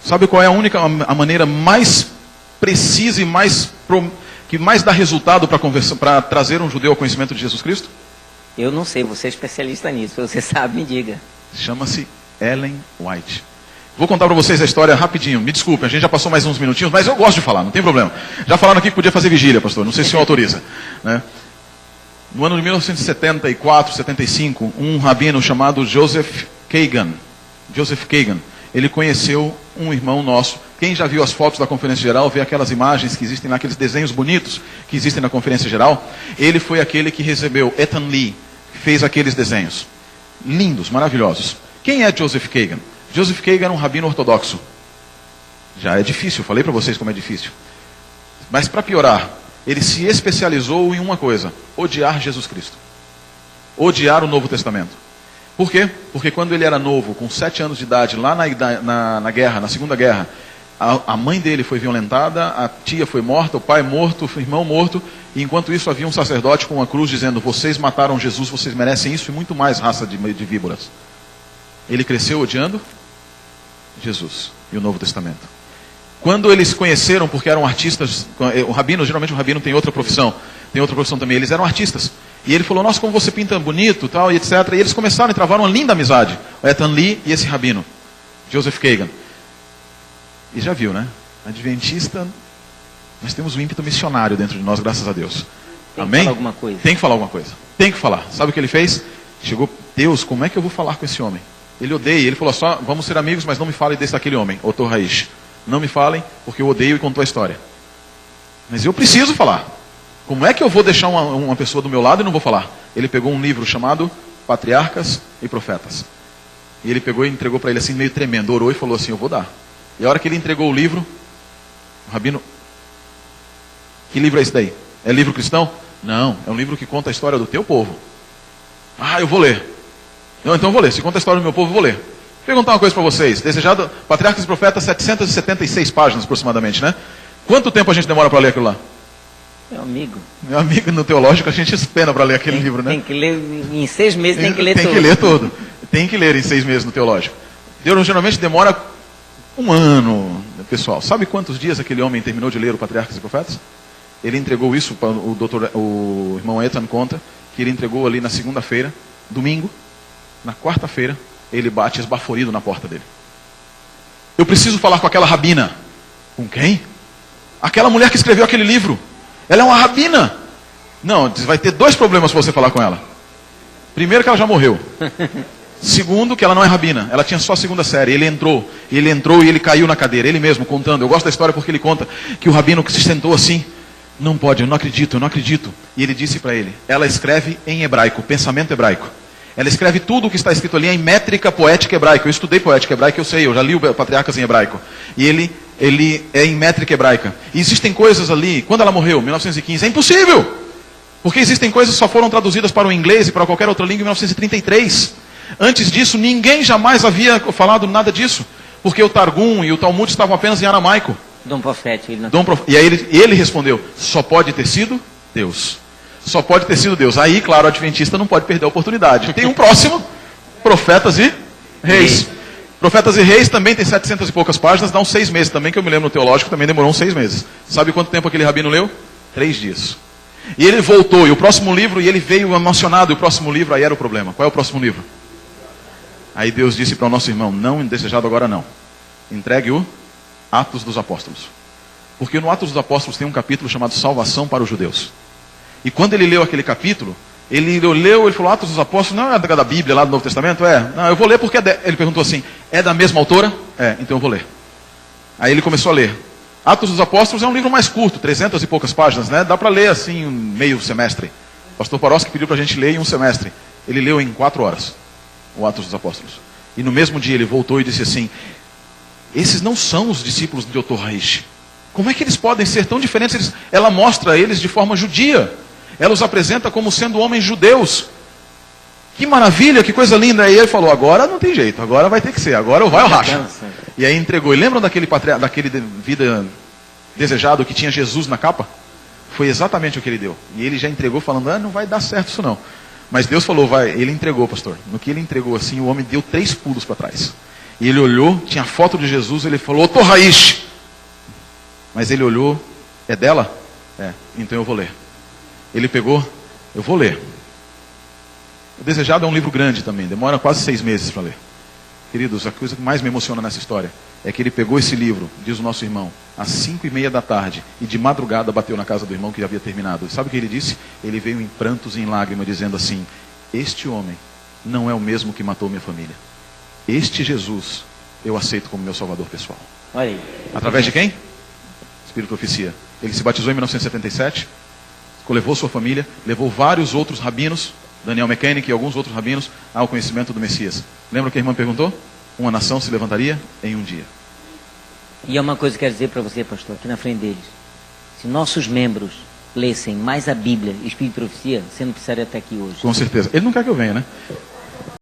Sabe qual é a maneira mais precisa e que mais dá resultado para trazer um judeu ao conhecimento de Jesus Cristo? Eu não sei, você é especialista nisso. Você sabe, me diga. Chama-se Ellen White. Vou contar para vocês a história rapidinho. Me desculpem, a gente já passou mais uns minutinhos, mas eu gosto de falar, não tem problema. Já falaram aqui que podia fazer vigília, pastor. Não sei se o senhor autoriza, né? No ano de 1974, 75, um rabino chamado Joseph Kagan, ele conheceu um irmão nosso. Quem já viu as fotos da Conferência Geral, vê aquelas imagens que existem lá, aqueles desenhos bonitos que existem na Conferência Geral. Ele foi aquele que recebeu Ethan Lee, que fez aqueles desenhos. Lindos, maravilhosos. Quem é Joseph Kagan? Joseph Kagan é um rabino ortodoxo. Já é difícil, falei para vocês como é difícil. Mas para piorar, ele se especializou em uma coisa: odiar Jesus Cristo. Odiar o Novo Testamento. Por quê? Porque quando ele era novo, com 7 anos de idade, lá na guerra, na Segunda Guerra, a mãe dele foi violentada, a tia foi morta, o pai morto, o irmão morto, e enquanto isso havia um sacerdote com uma cruz dizendo: vocês mataram Jesus, vocês merecem isso e muito mais, raça de víboras. Ele cresceu odiando Jesus e o Novo Testamento. Quando eles se conheceram, porque eram artistas, geralmente o rabino tem outra profissão também, eles eram artistas. E ele falou: nossa, como você pinta bonito, tal, e etc. E eles começaram e travaram uma linda amizade, o Ethan Lee e esse rabino, Joseph Kagan. E já viu, né? Adventista, nós temos um ímpeto missionário dentro de nós, graças a Deus. Tem Amém? que falar alguma coisa. Tem que falar alguma coisa. Tem que falar. Sabe o que ele fez? Chegou: Deus, como é que eu vou falar com esse homem? Ele odeia. Ele falou: só vamos ser amigos, mas não me fale daquele homem, Otor Raish. Não me falem, porque eu odeio, e contou a história. Mas eu preciso falar. Como é que eu vou deixar uma pessoa do meu lado e não vou falar? Ele pegou um livro chamado Patriarcas e Profetas. E ele pegou e entregou para ele assim, meio tremendo. Orou e falou assim: eu vou dar. E a hora que ele entregou o livro, o rabino: que livro é esse daí? É livro cristão? Não, é um livro que conta a história do teu povo. Ah, eu vou ler. Não, então eu vou ler. Se conta a história do meu povo, eu vou ler. Vou perguntar uma coisa para vocês. Desejado, Patriarcas e Profetas, 776 páginas aproximadamente, né? Quanto tempo a gente demora para ler aquilo lá? Meu amigo, no teológico a gente espera para ler aquele livro, né? Tem que ler em 6 meses, tem que ler tudo. Tem que ler tudo. Tem que ler em 6 meses no teológico. Geralmente demora 1 ano, pessoal. Sabe quantos dias aquele homem terminou de ler o Patriarcas e Profetas? Ele entregou isso para o irmão Ethan conta, que ele entregou ali na segunda-feira, domingo, na quarta-feira, ele bate esbaforido na porta dele. Eu preciso falar com aquela rabina. Com quem? Aquela mulher que escreveu aquele livro. Ela é uma rabina. Não, vai ter 2 problemas para você falar com ela. Primeiro, que ela já morreu. Segundo, que ela não é rabina. Ela tinha só a 2ª série. Ele entrou e ele caiu na cadeira. Ele mesmo contando. Eu gosto da história porque ele conta que o rabino que se sentou assim: não pode, eu não acredito. E ele disse para ele: ela escreve em hebraico, pensamento hebraico. Ela escreve tudo o que está escrito ali em métrica poética hebraica. Eu estudei poética hebraica, eu sei, eu já li o Patriarcas em hebraico. E ele é em métrica hebraica. E existem coisas ali, quando ela morreu, 1915, é impossível! Porque existem coisas que só foram traduzidas para o inglês e para qualquer outra língua em 1933. Antes disso, ninguém jamais havia falado nada disso. Porque o Targum e o Talmud estavam apenas em aramaico. Dom Profeta. E aí ele respondeu: só pode ter sido Deus. Só pode ter sido Deus. Aí, claro, o adventista não pode perder a oportunidade. Tem um próximo, Profetas e Reis. Profetas e Reis também tem 700 e poucas páginas, dá uns 6 meses também, que eu me lembro no teológico, também demorou uns 6 meses. Sabe quanto tempo aquele rabino leu? 3 dias. E ele voltou, e o próximo livro, e ele veio emocionado, e o próximo livro, aí era o problema. Qual é o próximo livro? Aí Deus disse para o nosso irmão: não, desejado agora não. Entregue o Atos dos Apóstolos. Porque no Atos dos Apóstolos tem um capítulo chamado Salvação para os Judeus. E quando ele leu aquele capítulo, ele falou: Atos dos Apóstolos não é da Bíblia, lá do Novo Testamento? É. Não, eu vou ler porque ele perguntou assim: é da mesma autora? É, então eu vou ler. Aí ele começou a ler. Atos dos Apóstolos é um livro mais curto, 300 e poucas páginas, né? Dá para ler assim, meio semestre. O pastor Paroski pediu para a gente ler em um semestre. Ele leu em 4 horas, o Atos dos Apóstolos. E no mesmo dia ele voltou e disse assim: esses não são os discípulos de Otor Raish. Como é que eles podem ser tão diferentes? Ela mostra eles de forma judia. Ela os apresenta como sendo homens judeus. Que maravilha, que coisa linda. Aí ele falou: agora não tem jeito, agora vai ter que ser, agora vai ou racha. E aí entregou. E lembram daquele vida desejado que tinha Jesus na capa? Foi exatamente o que ele deu. E ele já entregou falando: não vai dar certo isso não. Mas Deus falou: vai. Ele entregou, pastor. No que ele entregou assim, o homem deu 3 pulos para trás. E ele olhou, tinha a foto de Jesus, ele falou, ô Raiz! Mas ele olhou, é dela? É, então eu vou ler. Ele pegou, eu vou ler. O Desejado é um livro grande também, demora quase 6 meses para ler. Queridos, a coisa que mais me emociona nessa história é que ele pegou esse livro, diz o nosso irmão, às 5:30 da tarde, e de madrugada bateu na casa do irmão que já havia terminado. Sabe o que ele disse? Ele veio em prantos e em lágrimas, dizendo assim, este homem não é o mesmo que matou minha família. Este Jesus eu aceito como meu salvador pessoal. Olha aí. Através de quem? Espírito Profecia. Ele se batizou em 1977, levou sua família, levou vários outros rabinos, Daniel Mechanic e alguns outros rabinos, ao conhecimento do Messias. Lembra o que a irmã perguntou? Uma nação se levantaria em um dia. E é uma coisa que eu quero dizer para você, pastor, aqui na frente deles. Se nossos membros lessem mais a Bíblia, Espírito e Profecia, você não precisaria estar aqui hoje. Com certeza. Ele não quer que eu venha, né?